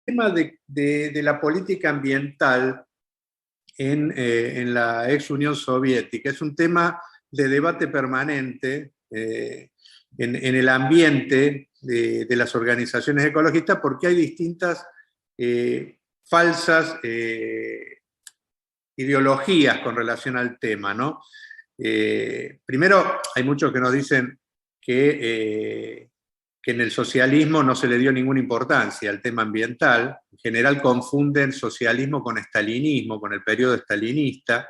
tema de la política ambiental en la ex Unión Soviética es un tema de debate permanente en el ambiente de las organizaciones ecologistas, porque hay distintas falsas ideologías con relación al tema, ¿no? Primero, hay muchos que nos dicen que en el socialismo no se le dio ninguna importancia al tema ambiental. En general confunden socialismo con estalinismo, con el periodo estalinista,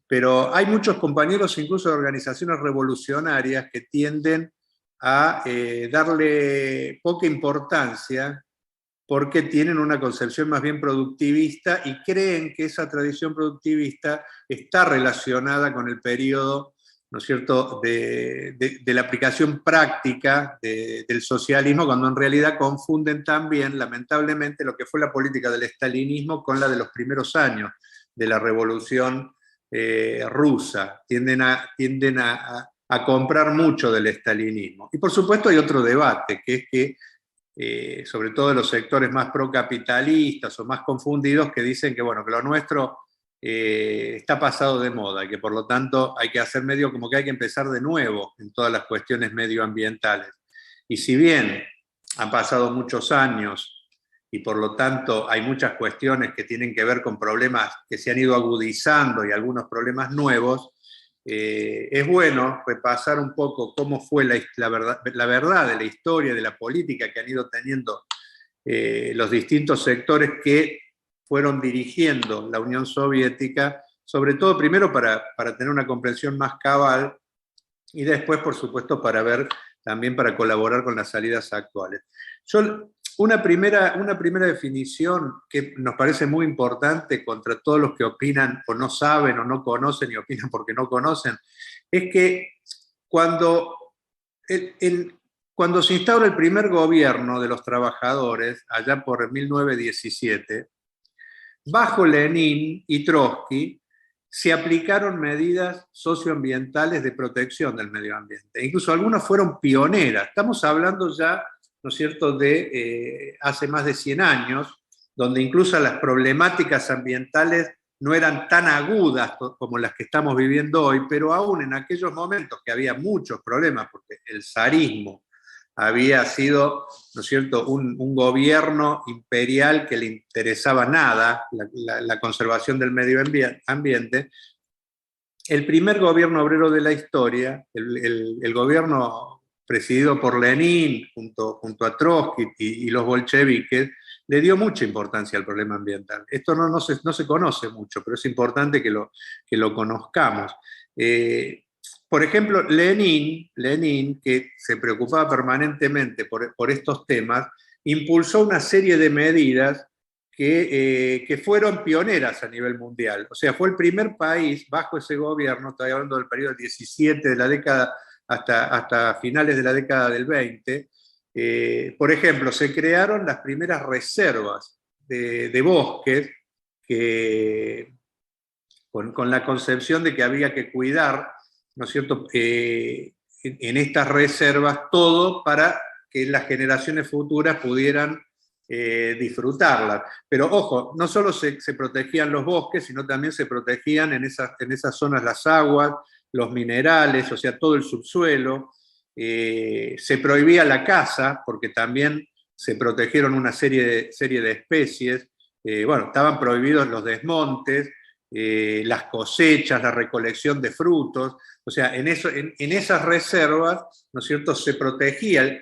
pero hay muchos compañeros, incluso de organizaciones revolucionarias, que tienden a darle poca importancia porque tienen una concepción más bien productivista y creen que esa tradición productivista está relacionada con el periodo, ¿no es cierto?, de la aplicación práctica del socialismo, cuando en realidad confunden también, lamentablemente, lo que fue la política del estalinismo con la de los primeros años de la Revolución rusa. Tienden a comprar mucho del estalinismo. Y por supuesto hay otro debate, que es que sobre todo de los sectores más procapitalistas o más confundidos, que dicen que, bueno, que lo nuestro está pasado de moda y que por lo tanto hay que hacer medio como que hay que empezar de nuevo en todas las cuestiones medioambientales. Y si bien han pasado muchos años y por lo tanto hay muchas cuestiones que tienen que ver con problemas que se han ido agudizando y algunos problemas nuevos, es bueno repasar un poco cómo fue la verdad de la historia, de la política que han ido teniendo los distintos sectores que fueron dirigiendo la Unión Soviética, sobre todo primero para tener una comprensión más cabal y después, por supuesto, para ver también para colaborar con las salidas actuales. Una primera definición que nos parece muy importante contra todos los que opinan o no saben o no conocen y opinan porque no conocen, es que cuando se instaura el primer gobierno de los trabajadores, allá por 1917, bajo Lenin y Trotsky, se aplicaron medidas socioambientales de protección del medio ambiente. Incluso algunas fueron pioneras. Estamos hablando ya, ¿no es cierto?, de hace más de 100 años, donde incluso las problemáticas ambientales no eran tan agudas como las que estamos viviendo hoy, pero aún en aquellos momentos que había muchos problemas, porque el zarismo había sido, ¿no es cierto?, un gobierno imperial que le interesaba nada la conservación del medio ambiente. El primer gobierno obrero de la historia, el gobierno presidido por Lenin junto a Trotsky y los bolcheviques, le dio mucha importancia al problema ambiental. Esto no se conoce mucho, pero es importante que lo conozcamos. Por ejemplo, Lenin, que se preocupaba permanentemente por estos temas, impulsó una serie de medidas que fueron pioneras a nivel mundial. O sea, fue el primer país bajo ese gobierno, estoy hablando del periodo del 17 de la década hasta finales de la década del 20. Por ejemplo, se crearon las primeras reservas de bosques con la concepción de que había que cuidar, ¿no es cierto?, en estas reservas todo para que las generaciones futuras pudieran disfrutarlas. Pero ojo, no solo se protegían los bosques, sino también se protegían en esas zonas las aguas, los minerales, o sea, todo el subsuelo. Se prohibía la caza, porque también se protegieron una serie de especies. Bueno, estaban prohibidos los desmontes, las cosechas, la recolección de frutos. O sea, en esas reservas, ¿no es cierto?, se protegía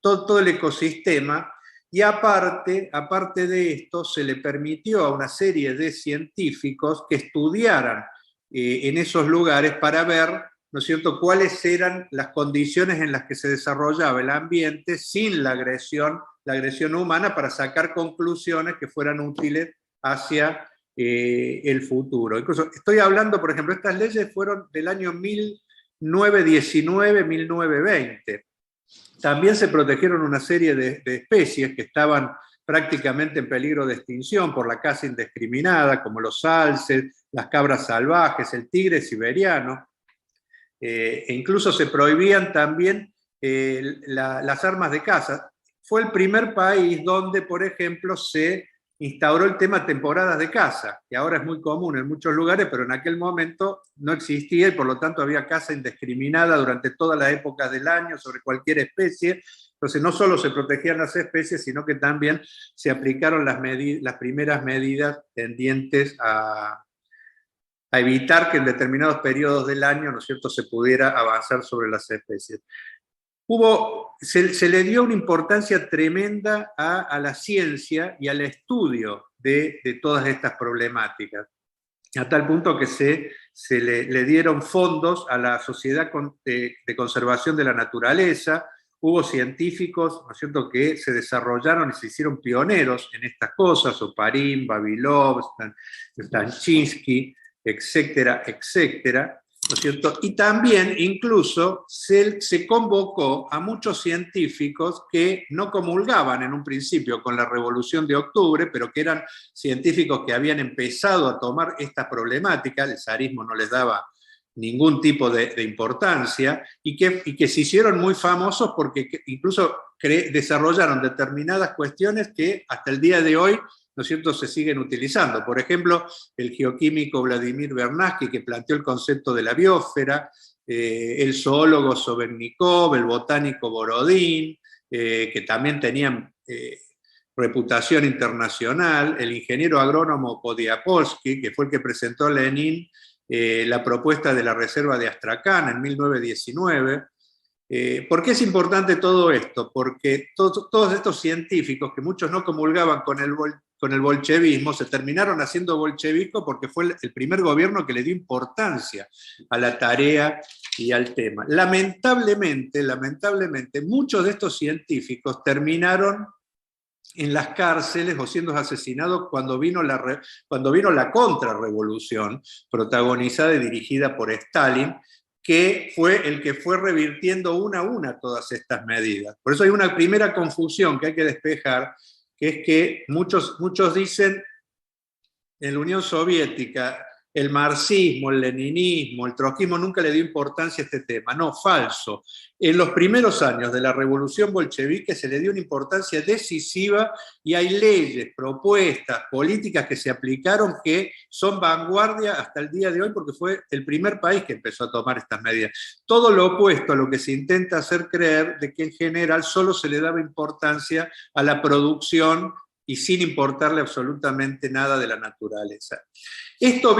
todo el ecosistema. Y aparte de esto, se le permitió a una serie de científicos que estudiaran en esos lugares para ver, ¿no es cierto?, cuáles eran las condiciones en las que se desarrollaba el ambiente sin la agresión humana, para sacar conclusiones que fueran útiles hacia el futuro. Incluso estoy hablando, por ejemplo, estas leyes fueron del año 1919, 1920. También se protegieron una serie de especies que estaban prácticamente en peligro de extinción por la caza indiscriminada, como los alces, las cabras salvajes, el tigre siberiano. E incluso se prohibían también las armas de caza. fue el primer país donde, por ejemplo, se instauró el tema temporadas de caza, que ahora es muy común en muchos lugares, pero en aquel momento no existía y por lo tanto había caza indiscriminada durante todas las épocas del año sobre cualquier especie. Entonces no solo se protegían las especies, sino que también se aplicaron las primeras medidas tendientes a evitar que en determinados periodos del año, ¿no es cierto?, se pudiera avanzar sobre las especies. Se le dio una importancia tremenda a la ciencia y al estudio de todas estas problemáticas, a tal punto que se le dieron fondos a la Sociedad de Conservación de la Naturaleza. Hubo científicos, ¿no es cierto?, que se desarrollaron y se hicieron pioneros en estas cosas, Oparin, Vavilov, Stanchinsky, etcétera, etcétera. ¿No es cierto? Y también incluso se convocó a muchos científicos que no comulgaban en un principio con la Revolución de Octubre, pero que eran científicos que habían empezado a tomar esta problemática, el zarismo no les daba ningún tipo de importancia, y que se hicieron muy famosos porque incluso desarrollaron determinadas cuestiones que hasta el día de hoy, ¿no es cierto?, se siguen utilizando. Por ejemplo, el geoquímico Vladimir Vernadsky, que planteó el concepto de la biosfera, el zoólogo Sobennikov, el botánico Borodín, que también tenían reputación internacional, el ingeniero agrónomo Podiapolsky, que fue el que presentó a Lenin la propuesta de la reserva de Astracán en 1919. ¿Por qué es importante todo esto? Porque todos estos científicos, que muchos no comulgaban con el bolchevismo, se terminaron haciendo bolchevico porque fue el primer gobierno que le dio importancia a la tarea y al tema. Lamentablemente, muchos de estos científicos terminaron en las cárceles o siendo asesinados cuando vino la contrarrevolución, protagonizada y dirigida por Stalin, que fue el que fue revirtiendo una a una todas estas medidas. Por eso hay una primera confusión que hay que despejar, que es que muchos dicen en la Unión Soviética el marxismo, el leninismo, el trotskismo nunca le dio importancia a este tema. No, falso. En los primeros años de la revolución bolchevique se le dio una importancia decisiva y hay leyes, propuestas, políticas que se aplicaron que son vanguardia hasta el día de hoy porque fue el primer país que empezó a tomar estas medidas. Todo lo opuesto a lo que se intenta hacer creer de que en general solo se le daba importancia a la producción y sin importarle absolutamente nada de la naturaleza. Esto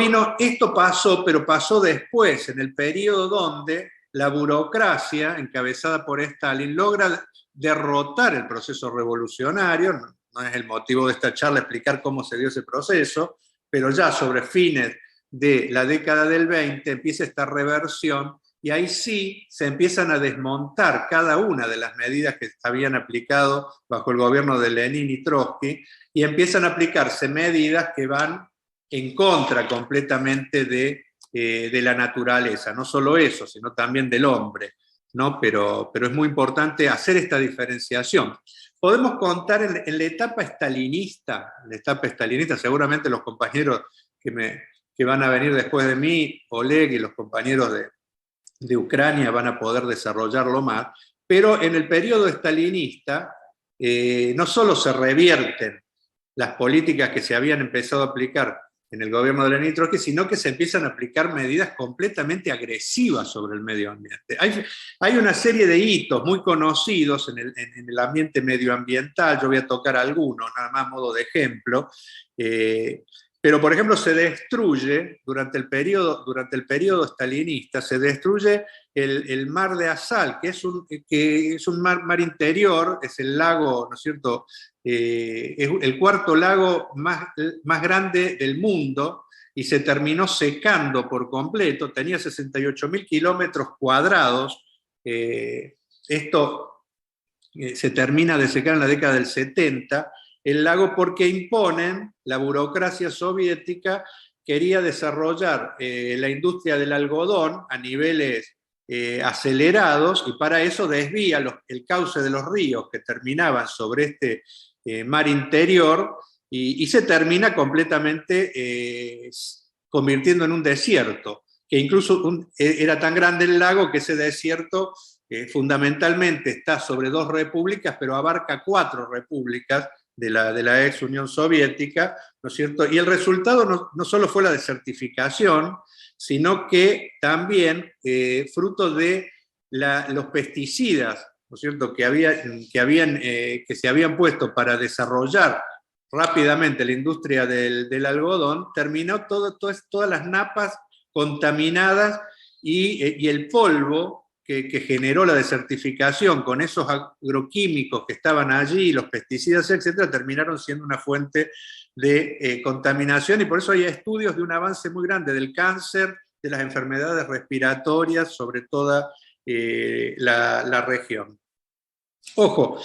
pasó, pero pasó después, en el periodo donde la burocracia, encabezada por Stalin, logra derrotar el proceso revolucionario. No es el motivo de esta charla explicar cómo se dio ese proceso, pero ya sobre fines de la década del 20 empieza esta reversión y ahí sí se empiezan a desmontar cada una de las medidas que habían aplicado bajo el gobierno de Lenin y Trotsky y empiezan a aplicarse medidas que van en contra completamente de la naturaleza. No solo eso, sino también del hombre, ¿no? Pero es muy importante hacer esta diferenciación. Podemos contar en la etapa estalinista, seguramente los compañeros que van a venir después de mí, Oleg y los compañeros de Ucrania van a poder desarrollarlo más, pero en el periodo estalinista no solo se revierten las políticas que se habían empezado a aplicar en el gobierno de Lenin y Trotsky, sino que se empiezan a aplicar medidas completamente agresivas sobre el medio ambiente. Hay una serie de hitos muy conocidos en el ambiente medioambiental, yo voy a tocar algunos, nada más a modo de ejemplo, pero por ejemplo se destruye, durante el periodo estalinista, se destruye el mar de Azal, que es un mar interior, es el lago, ¿no es cierto?, es el cuarto lago más grande del mundo y se terminó secando por completo, tenía 68.000 kilómetros cuadrados. Esto se termina de secar en la década del 70, el lago porque imponen, la burocracia soviética quería desarrollar la industria del algodón a niveles acelerados y para eso desvía el cauce de los ríos que terminaban sobre este mar interior y se termina completamente convirtiendo en un desierto, que incluso era tan grande el lago que ese desierto fundamentalmente está sobre 2 repúblicas, pero abarca 4 repúblicas de la ex Unión Soviética, ¿no es cierto? Y el resultado no solo fue la desertificación, sino que también fruto de los pesticidas, ¿no es cierto?, que se habían puesto para desarrollar rápidamente la industria del algodón, terminó todas las napas contaminadas y el polvo que generó la desertificación con esos agroquímicos que estaban allí, los pesticidas, etcétera, terminaron siendo una fuente de contaminación, y por eso hay estudios de un avance muy grande del cáncer, de las enfermedades respiratorias, sobre toda la región. Ojo,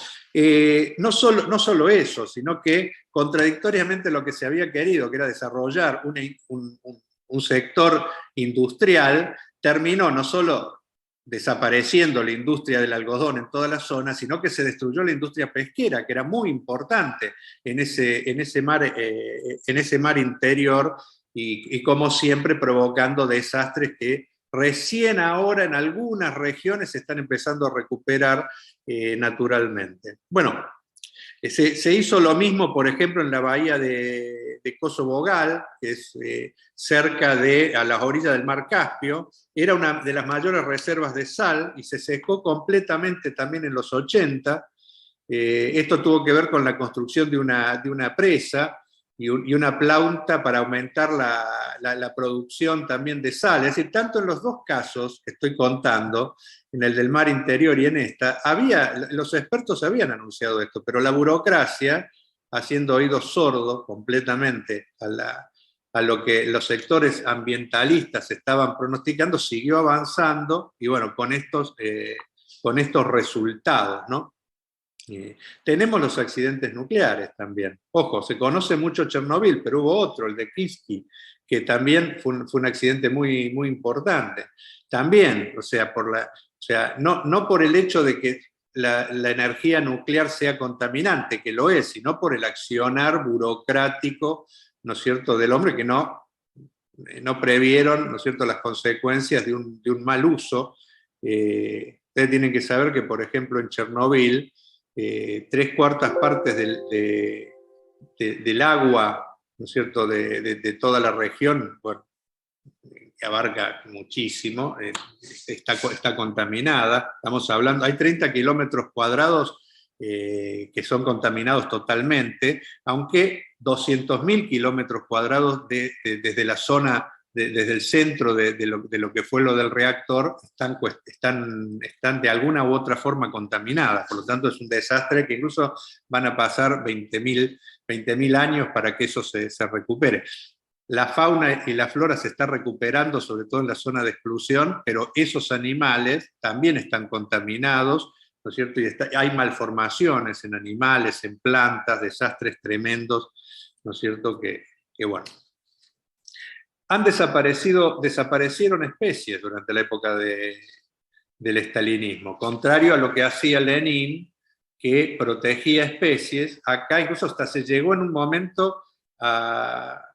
no solo eso, sino que contradictoriamente lo que se había querido, que era desarrollar un sector industrial, terminó no solo desapareciendo la industria del algodón en toda la zona, sino que se destruyó la industria pesquera, que era muy importante en ese mar interior, y como siempre provocando desastres que recién ahora en algunas regiones se están empezando a recuperar naturalmente. Bueno, se hizo lo mismo, por ejemplo, en la bahía de Kosovo-Gal, que es a las orillas del mar Caspio. Era una de las mayores reservas de sal y se secó completamente también en los 80. Esto tuvo que ver con la construcción de una presa y una planta para aumentar la producción también de sal. Es decir, tanto en los dos casos que estoy contando, en el del mar interior y en esta, los expertos habían anunciado esto, pero la burocracia, haciendo oídos sordos completamente a lo que los sectores ambientalistas estaban pronosticando, siguió avanzando, y bueno, con estos resultados, ¿no? Tenemos los accidentes nucleares también. Ojo, se conoce mucho Chernobyl, pero hubo otro, el de Kiski, que también fue un accidente muy, muy importante. También, no por el hecho de que la energía nuclear sea contaminante, que lo es, sino por el accionar burocrático, ¿no es cierto?, del hombre, que no previeron, ¿no es cierto?, las consecuencias de un mal uso. Ustedes tienen que saber que, por ejemplo, en Chernobyl, 3/4 partes del agua, ¿no es cierto?, de toda la región, bueno, que abarca muchísimo, está contaminada. Estamos hablando, hay 30 kilómetros cuadrados que son contaminados totalmente, aunque 200.000 kilómetros cuadrados desde la zona, desde el centro de lo que fue lo del reactor, están de alguna u otra forma contaminadas. Por lo tanto, es un desastre que incluso van a pasar 20.000 años para que eso se recupere. La fauna y la flora se está recuperando, sobre todo en la zona de exclusión, pero esos animales también están contaminados, ¿no es cierto? Y hay malformaciones en animales, en plantas, desastres tremendos, ¿no es cierto? Que bueno. Desaparecieron especies durante la época del estalinismo, contrario a lo que hacía Lenin, que protegía especies. Acá incluso hasta se llegó en un momento a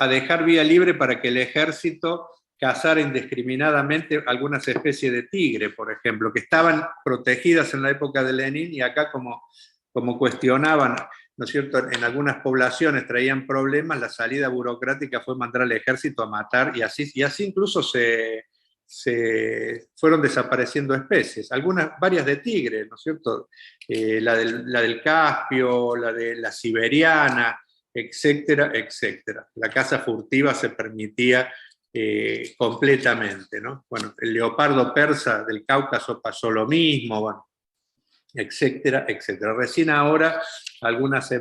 dejar vía libre para que el ejército cazara indiscriminadamente algunas especies de tigre, por ejemplo, que estaban protegidas en la época de Lenin, y acá como cuestionaban, ¿no es cierto?, en algunas poblaciones traían problemas, la salida burocrática fue mandar al ejército a matar, y así incluso se fueron desapareciendo especies, varias de tigre, ¿no es cierto?, la del Caspio, la de la siberiana, etcétera, etcétera. La caza furtiva se permitía completamente, ¿no? Bueno, el leopardo persa del Cáucaso pasó lo mismo, bueno, etcétera, etcétera. Recién ahora algunas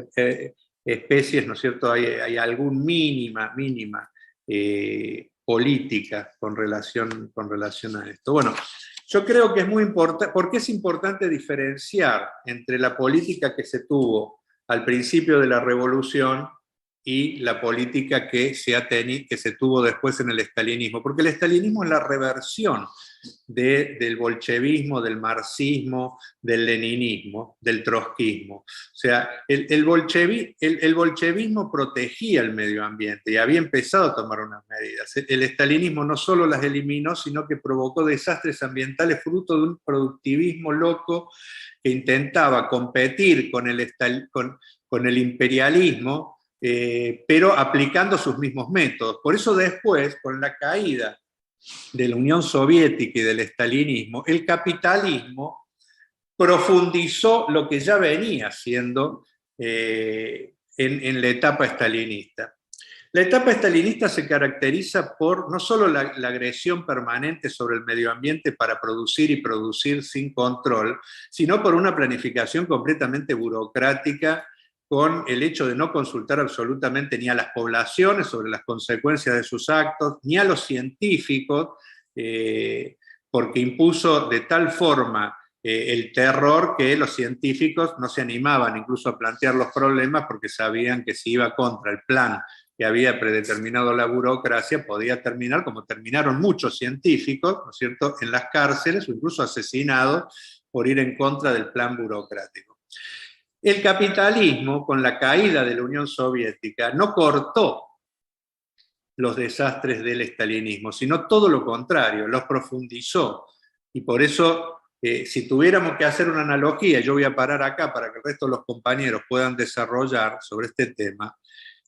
especies, ¿no es cierto?, hay algún mínima política con relación a esto. Bueno, yo creo que es muy importante, porque es importante diferenciar entre la política que se tuvo al principio de la revolución y la política que se tuvo después en el estalinismo, porque el estalinismo es la reversión del bolchevismo, del marxismo, del leninismo, del trotskismo. O sea, el bolchevismo protegía el medio ambiente y había empezado a tomar unas medidas. El estalinismo no solo las eliminó, sino que provocó desastres ambientales fruto de un productivismo loco que intentaba competir con el imperialismo, pero aplicando sus mismos métodos. Por eso después, con la caída de la Unión Soviética y del estalinismo, el capitalismo profundizó lo que ya venía haciendo en la etapa estalinista. La etapa estalinista se caracteriza por no solo la agresión permanente sobre el medio ambiente para producir y producir sin control, sino por una planificación completamente burocrática, con el hecho de no consultar absolutamente ni a las poblaciones sobre las consecuencias de sus actos, ni a los científicos, porque impuso de tal forma el terror que los científicos no se animaban incluso a plantear los problemas porque sabían que si iba contra el plan que había predeterminado la burocracia, podía terminar, como terminaron muchos científicos, ¿no es cierto?, en las cárceles o incluso asesinados por ir en contra del plan burocrático. El capitalismo, con la caída de la Unión Soviética, no cortó los desastres del estalinismo, sino todo lo contrario, los profundizó. Y por eso, si tuviéramos que hacer una analogía, yo voy a parar acá para que el resto de los compañeros puedan desarrollar sobre este tema,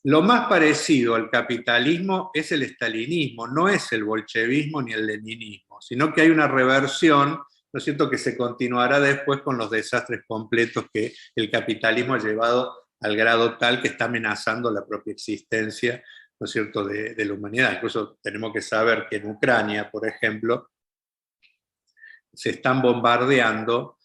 lo más parecido al capitalismo es el estalinismo, no es el bolchevismo ni el leninismo, sino que hay una reversión, ¿no es cierto?, que se continuará después con los desastres completos que el capitalismo ha llevado al grado tal que está amenazando la propia existencia, ¿no es cierto?, de la humanidad. Incluso tenemos que saber que en Ucrania, por ejemplo, se están bombardeando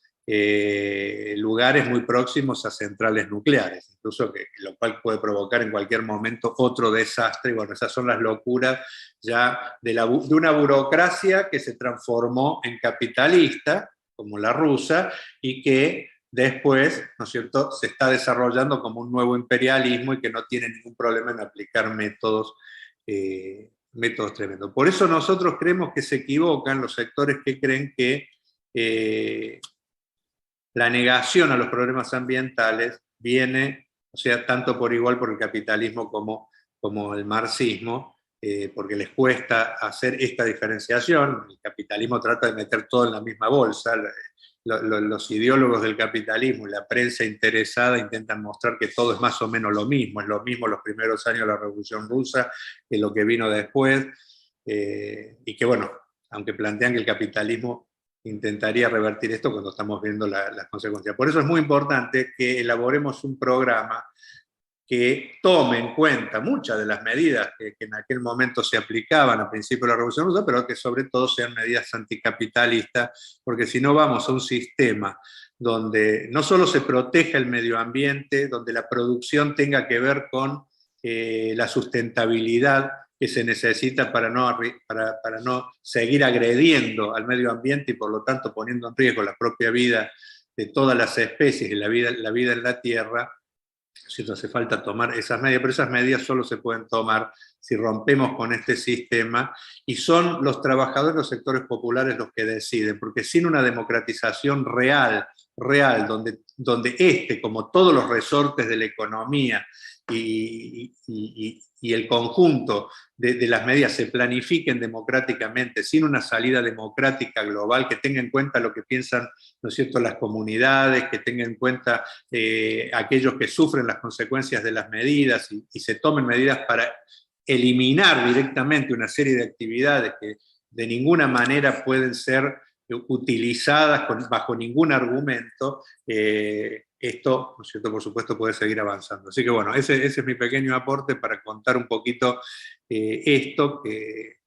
lugares muy próximos a centrales nucleares, incluso lo cual puede provocar en cualquier momento otro desastre. Bueno, esas son las locuras ya de una burocracia que se transformó en capitalista, como la rusa, y que después, ¿no es cierto?, se está desarrollando como un nuevo imperialismo y que no tiene ningún problema en aplicar métodos tremendos. Por eso nosotros creemos que se equivocan los sectores que creen que la negación a los problemas ambientales viene, o sea, tanto por igual por el capitalismo como el marxismo, porque les cuesta hacer esta diferenciación. El capitalismo trata de meter todo en la misma bolsa. Los ideólogos del capitalismo y la prensa interesada intentan mostrar que todo es más o menos lo mismo. Es lo mismo los primeros años de la Revolución Rusa que lo que vino después. Y que, bueno, aunque plantean que el capitalismo intentaría revertir esto cuando estamos viendo las consecuencias. Por eso es muy importante que elaboremos un programa que tome en cuenta muchas de las medidas que en aquel momento se aplicaban a principios de la Revolución Rusa, pero que sobre todo sean medidas anticapitalistas, porque si no vamos a un sistema donde no solo se proteja el medio ambiente, donde la producción tenga que ver con la sustentabilidad que se necesita para no seguir agrediendo al medio ambiente y por lo tanto poniendo en riesgo la propia vida de todas las especies y la vida en la Tierra. ¿Cierto? Hace falta tomar esas medidas, pero esas medidas solo se pueden tomar si rompemos con este sistema, y son los trabajadores, los sectores populares los que deciden, porque sin una democratización real, donde como todos los resortes de la economía y el conjunto de las medidas se planifiquen democráticamente, sin una salida democrática global que tenga en cuenta lo que piensan, ¿no es cierto?, las comunidades, que tenga en cuenta aquellos que sufren las consecuencias de las medidas y se tomen medidas para eliminar directamente una serie de actividades que de ninguna manera pueden ser utilizadas bajo ningún argumento, esto, ¿no es cierto?, por supuesto, puede seguir avanzando. Así que bueno, ese es mi pequeño aporte para contar un poquito esto, que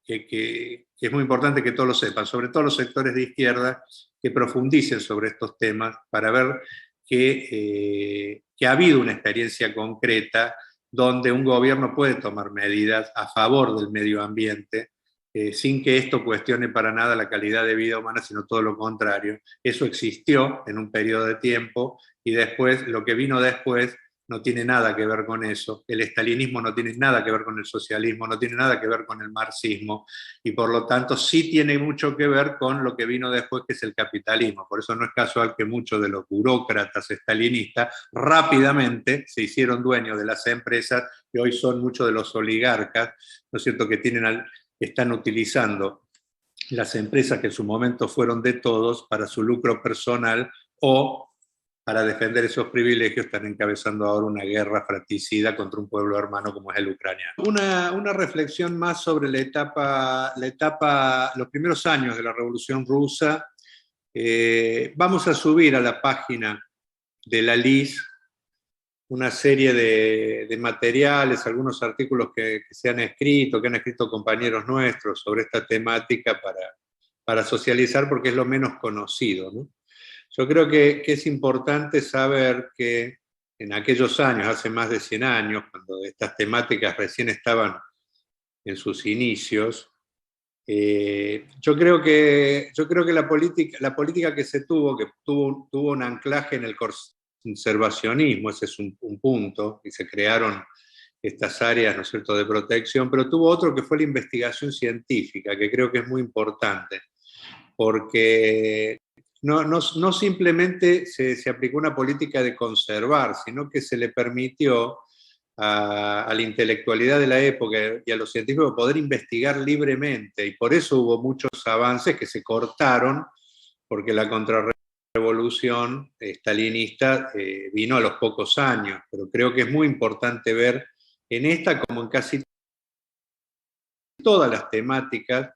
es muy importante que todos lo sepan, sobre todo los sectores de izquierda, que profundicen sobre estos temas para ver que ha habido una experiencia concreta donde un gobierno puede tomar medidas a favor del medio ambiente, sin que esto cuestione para nada la calidad de vida humana, sino todo lo contrario. Eso existió en un periodo de tiempo y después, lo que vino después, no tiene nada que ver con eso. El estalinismo no tiene nada que ver con el socialismo, no tiene nada que ver con el marxismo, y por lo tanto sí tiene mucho que ver con lo que vino después, que es el capitalismo. Por eso no es casual que muchos de los burócratas estalinistas rápidamente se hicieron dueños de las empresas, que hoy son muchos de los oligarcas, ¿no es cierto?, que están utilizando las empresas que en su momento fueron de todos para su lucro personal, o para defender esos privilegios están encabezando ahora una guerra fratricida contra un pueblo hermano como es el ucraniano. Una reflexión más sobre los primeros años de la Revolución Rusa. Vamos a subir a la página de la LIS una serie de materiales, algunos artículos que se han escrito, que han escrito compañeros nuestros sobre esta temática para socializar, porque es lo menos conocido, ¿no? Yo creo que es importante saber que en aquellos años, hace más de 100 años, cuando estas temáticas recién estaban en sus inicios, yo creo que la política que se tuvo, que tuvo un anclaje en el conservacionismo, ese es un punto, y se crearon estas áreas, ¿no es cierto?, de protección, pero tuvo otro que fue la investigación científica, que creo que es muy importante, porque no simplemente se aplicó una política de conservar, sino que se le permitió a la intelectualidad de la época y a los científicos poder investigar libremente, y por eso hubo muchos avances que se cortaron, porque la contrarrevolución stalinista vino a los pocos años. Pero creo que es muy importante ver en esta, como en casi todas las temáticas,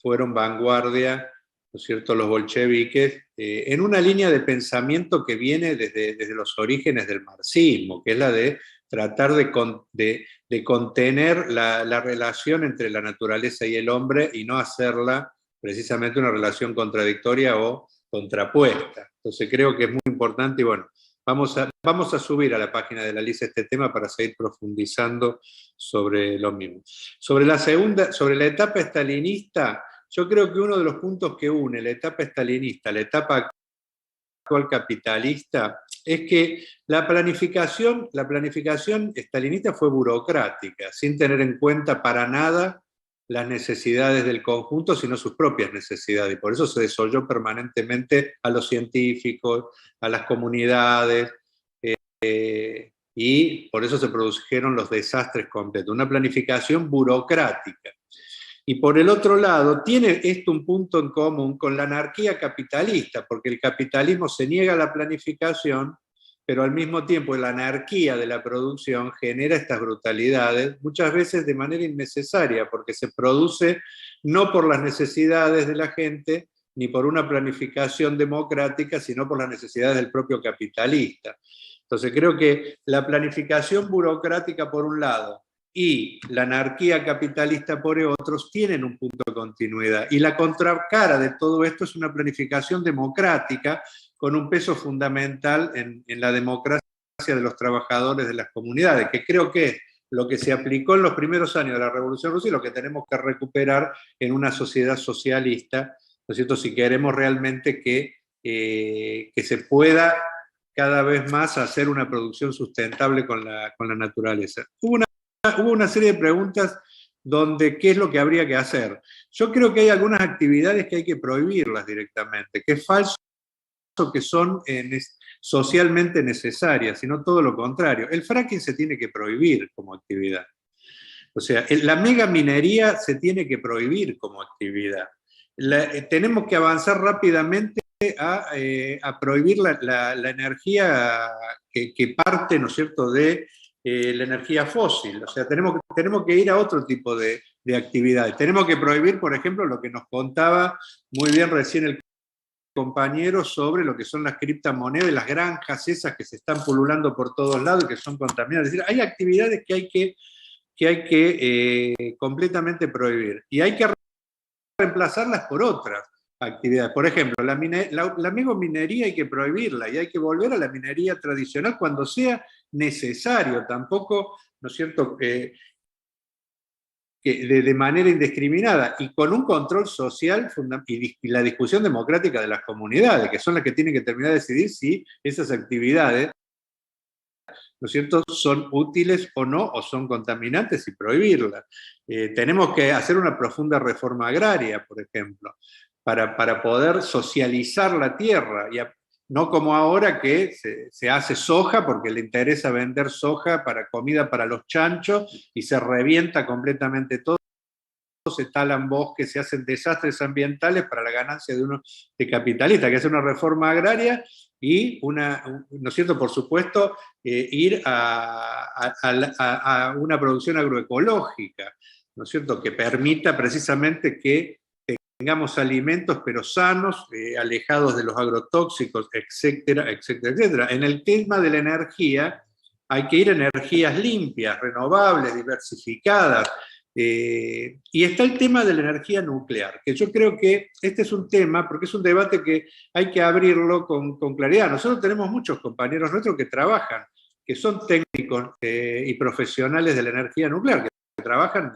fueron vanguardia, ¿no es cierto?, los bolcheviques, en una línea de pensamiento que viene desde los orígenes del marxismo, que es la de tratar de contener la relación entre la naturaleza y el hombre, y no hacerla precisamente una relación contradictoria o contrapuesta. Entonces creo que es muy importante, y bueno, vamos a subir a la página de la LIS este tema para seguir profundizando sobre lo mismo. Sobre la etapa estalinista, yo creo que uno de los puntos que une la etapa estalinista, la etapa actual capitalista, es que la planificación estalinista fue burocrática, sin tener en cuenta para nada las necesidades del conjunto, sino sus propias necesidades. Y por eso se desoyó permanentemente a los científicos, a las comunidades, y por eso se produjeron los desastres completos. Una planificación burocrática. Y por el otro lado, tiene esto un punto en común con la anarquía capitalista, porque el capitalismo se niega a la planificación, pero al mismo tiempo la anarquía de la producción genera estas brutalidades, muchas veces de manera innecesaria, porque se produce no por las necesidades de la gente, ni por una planificación democrática, sino por las necesidades del propio capitalista. Entonces creo que la planificación burocrática por un lado y la anarquía capitalista por otros tienen un punto de continuidad. Y la contracara de todo esto es una planificación democrática con un peso fundamental en la democracia de los trabajadores de las comunidades, que creo que es lo que se aplicó en los primeros años de la Revolución Rusa y lo que tenemos que recuperar en una sociedad socialista, ¿no es cierto?, si queremos realmente que se pueda cada vez más hacer una producción sustentable con la naturaleza. Hubo una serie de preguntas donde qué es lo que habría que hacer. Yo creo que hay algunas actividades que hay que prohibirlas directamente, que es falso que son socialmente necesarias, sino todo lo contrario. El fracking se tiene que prohibir como actividad. O sea, la megaminería se tiene que prohibir como actividad. Tenemos que avanzar rápidamente a prohibir la energía que parte, ¿no es cierto?, de la energía fósil. O sea, tenemos que ir a otro tipo de actividades. Tenemos que prohibir, por ejemplo, lo que nos contaba muy bien recién el compañero sobre lo que son las criptomonedas, las granjas esas que se están pululando por todos lados y que son contaminadas. Es decir, hay actividades que hay que completamente prohibir, y hay que reemplazarlas por otras actividades. Por ejemplo, la megaminería hay que prohibirla, y hay que volver a la minería tradicional cuando sea necesario, tampoco, ¿no es cierto?, de manera indiscriminada, y con un control social y la discusión democrática de las comunidades, que son las que tienen que terminar de decidir si esas actividades ¿no es cierto?, son útiles o no, o son contaminantes y prohibirlas. Tenemos que hacer una profunda reforma agraria, por ejemplo, para poder socializar la tierra, y no como ahora que se hace soja porque le interesa vender soja para comida para los chanchos y se revienta completamente todo, se talan bosques, se hacen desastres ambientales para la ganancia de unos de capitalistas, que hace una reforma agraria y ¿no es cierto?, por supuesto, ir a una producción agroecológica, ¿no es cierto?, que permita precisamente que tengamos alimentos pero sanos, alejados de los agrotóxicos, etcétera, etcétera, etcétera. En el tema de la energía, hay que ir a energías limpias, renovables, diversificadas. Y está el tema de la energía nuclear, que yo creo que este es un tema, porque es un debate que hay que abrirlo con claridad. Nosotros tenemos muchos compañeros nuestros que trabajan, que son técnicos y profesionales de la energía nuclear, que trabajan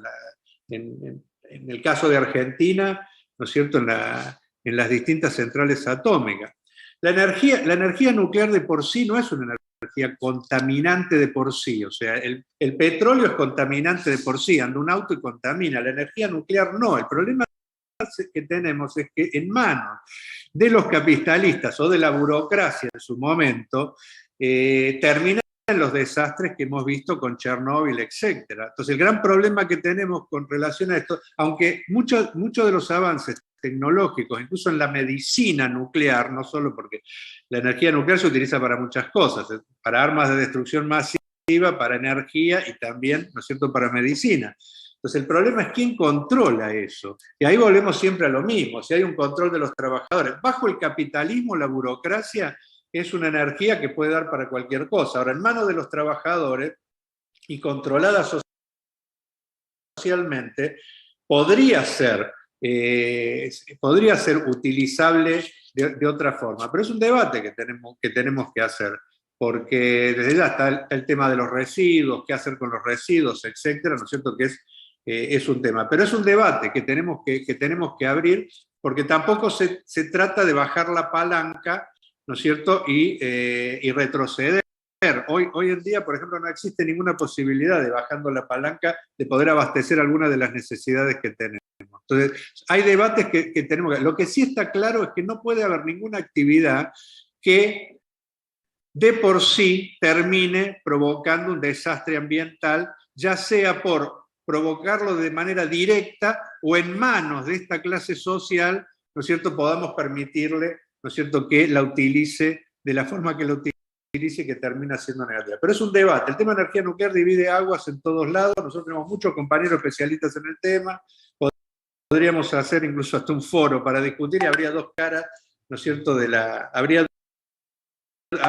en el caso de Argentina, ¿no es cierto?, en las distintas centrales atómicas. La energía nuclear de por sí no es una energía contaminante de por sí, o sea, el petróleo es contaminante de por sí, anda un auto y contamina, la energía nuclear no. El problema que tenemos es que en manos de los capitalistas o de la burocracia en su momento, terminan los desastres que hemos visto con Chernóbil, etc. Entonces, el gran problema que tenemos con relación a esto, aunque muchos de los avances tecnológicos, incluso en la medicina nuclear, no solo porque la energía nuclear se utiliza para muchas cosas, para armas de destrucción masiva, para energía y también, ¿no es cierto?, para medicina. Entonces el problema es quién controla eso. Y ahí volvemos siempre a lo mismo, si hay un control de los trabajadores. Bajo el capitalismo, la burocracia es una energía que puede dar para cualquier cosa. Ahora, en manos de los trabajadores y controlada socialmente, podría ser utilizable de otra forma. Pero es un debate que tenemos que hacer, porque desde ya está el tema de los residuos, qué hacer con los residuos, etcétera, ¿no es cierto?, que es un tema. Pero es un debate que tenemos que abrir, porque tampoco se trata de bajar la palanca, ¿no es cierto?, y retroceder. Hoy en día, por ejemplo, no existe ninguna posibilidad de, bajando la palanca, de poder abastecer algunas de las necesidades que tenemos. Entonces, hay debates que tenemos que... Lo que sí está claro es que no puede haber ninguna actividad que de por sí termine provocando un desastre ambiental, ya sea por provocarlo de manera directa o en manos de esta clase social, ¿no es cierto?, podamos permitirle, ¿no es cierto?, que la utilice de la forma que la utilice, que termina siendo negativa. Pero es un debate. El tema de energía nuclear divide aguas en todos lados. Nosotros tenemos muchos compañeros especialistas en el tema. Podríamos hacer incluso hasta un foro para discutir y habría dos caras, ¿no es cierto?,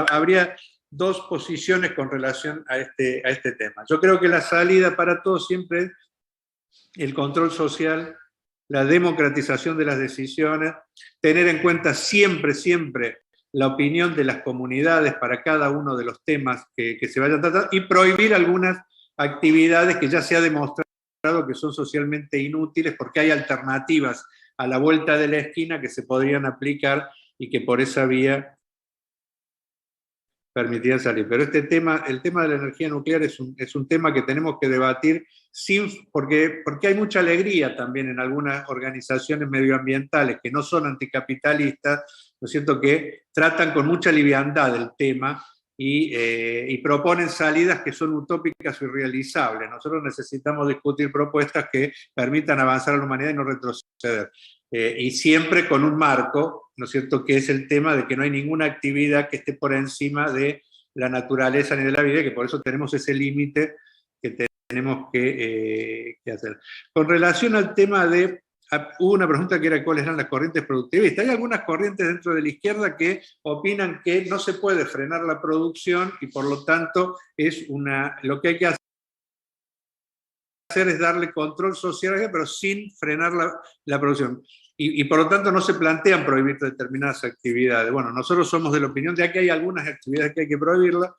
habría dos posiciones con relación a este tema. Yo creo que la salida para todos siempre es el control social, la democratización de las decisiones, tener en cuenta siempre la opinión de las comunidades para cada uno de los temas que se vayan a tratar y prohibir algunas actividades que ya se ha demostrado que son socialmente inútiles porque hay alternativas a la vuelta de la esquina que se podrían aplicar y que por esa vía permitirían salir. Pero el tema de la energía nuclear es un tema que tenemos que debatir porque hay mucha alegría también en algunas organizaciones medioambientales que no son anticapitalistas, ¿no es cierto?, que tratan con mucha liviandad el tema y proponen salidas que son utópicas o irrealizables. Nosotros necesitamos discutir propuestas que permitan avanzar a la humanidad y no retroceder. Y siempre con un marco, ¿no es cierto?, que es el tema de que no hay ninguna actividad que esté por encima de la naturaleza ni de la vida, y que por eso tenemos ese límite que tenemos que hacer. Con relación al tema hubo una pregunta que era cuáles eran las corrientes productivistas. Hay algunas corrientes dentro de la izquierda que opinan que no se puede frenar la producción y por lo tanto lo que hay que hacer es darle control social, pero sin frenar la producción. Y por lo tanto no se plantean prohibir determinadas actividades. Bueno, nosotros somos de la opinión de que hay algunas actividades que hay que prohibirlas.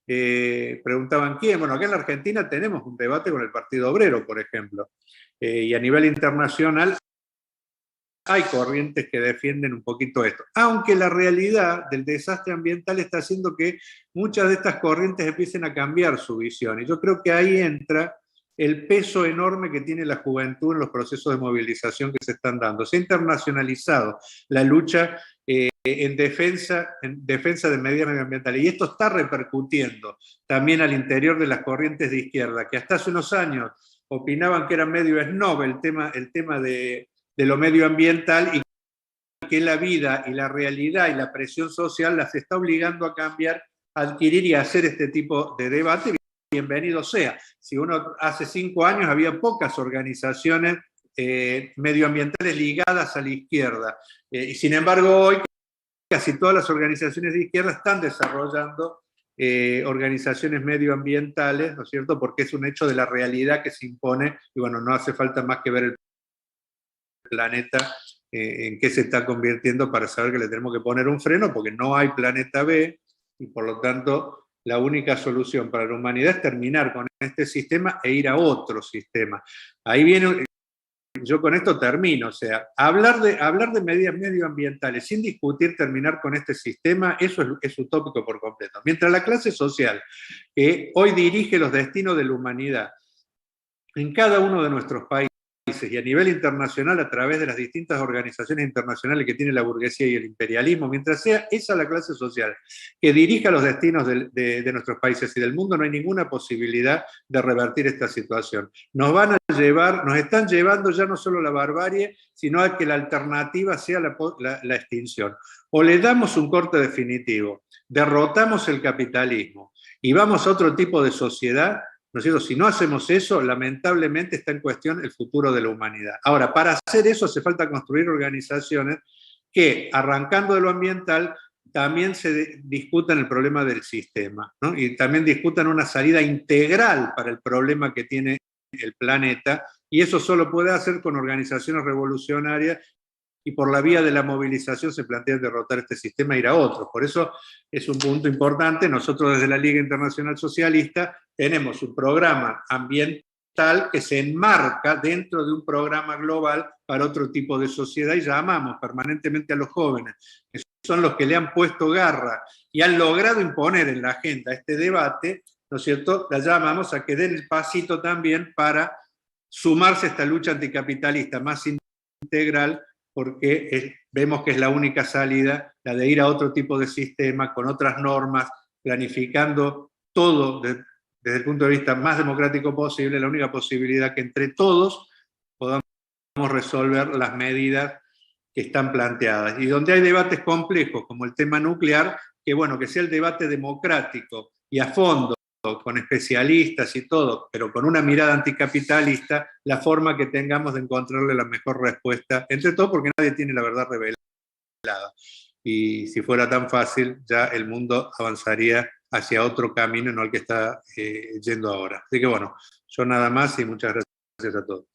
Preguntaban quién. Bueno, acá en la Argentina tenemos un debate con el Partido Obrero, por ejemplo. Y a nivel internacional hay corrientes que defienden un poquito esto, aunque la realidad del desastre ambiental está haciendo que muchas de estas corrientes empiecen a cambiar su visión, y yo creo que ahí entra el peso enorme que tiene la juventud en los procesos de movilización que se están dando. Se ha internacionalizado la lucha en defensa de medidas medioambientales, y esto está repercutiendo también al interior de las corrientes de izquierda, que hasta hace unos años opinaban que era medio snob el tema de lo medioambiental, y que la vida y la realidad y la presión social las está obligando a cambiar, a adquirir y a hacer este tipo de debate. Bienvenido sea. Si uno hace 5 años había pocas organizaciones medioambientales ligadas a la izquierda, y sin embargo hoy casi todas las organizaciones de izquierda están desarrollando organizaciones medioambientales, ¿no es cierto? Porque es un hecho de la realidad que se impone, y bueno, no hace falta más que ver el planeta en qué se está convirtiendo para saber que le tenemos que poner un freno, porque no hay planeta B, y por lo tanto la única solución para la humanidad es terminar con este sistema e ir a otro sistema. Ahí viene, yo con esto termino, o sea, hablar de medidas medioambientales sin discutir terminar con este sistema, eso es utópico por completo. Mientras la clase social que hoy dirige los destinos de la humanidad en cada uno de nuestros países y a nivel internacional a través de las distintas organizaciones internacionales que tiene la burguesía y el imperialismo, mientras sea esa la clase social que dirija los destinos de nuestros países y del mundo, no hay ninguna posibilidad de revertir esta situación. Nos están llevando ya no solo la barbarie, sino a que la alternativa sea la extinción. O le damos un corte definitivo, derrotamos el capitalismo y vamos a otro tipo de sociedad, ¿no es cierto? Si no hacemos eso, lamentablemente está en cuestión el futuro de la humanidad. Ahora, para hacer eso hace falta construir organizaciones que, arrancando de lo ambiental, también se discutan el problema del sistema, ¿no? Y también discutan una salida integral para el problema que tiene el planeta, y eso solo puede hacer con organizaciones revolucionarias, y por la vía de la movilización se plantea derrotar este sistema e ir a otro. Por eso es un punto importante. Nosotros desde la Liga Internacional Socialista tenemos un programa ambiental que se enmarca dentro de un programa global para otro tipo de sociedad, y llamamos permanentemente a los jóvenes, que son los que le han puesto garra y han logrado imponer en la agenda este debate, ¿no es cierto? La llamamos a que den el pasito también para sumarse a esta lucha anticapitalista más integral, porque vemos que es la única salida, la de ir a otro tipo de sistema, con otras normas, planificando todo desde el punto de vista más democrático posible, la única posibilidad que entre todos podamos resolver las medidas que están planteadas. Y donde hay debates complejos, como el tema nuclear, que bueno, que sea el debate democrático y a fondo, con especialistas y todo, pero con una mirada anticapitalista, la forma que tengamos de encontrarle la mejor respuesta, entre todo porque nadie tiene la verdad revelada. Y si fuera tan fácil, ya el mundo avanzaría hacia otro camino, no al que está yendo ahora. Así que bueno, yo nada más y muchas gracias a todos.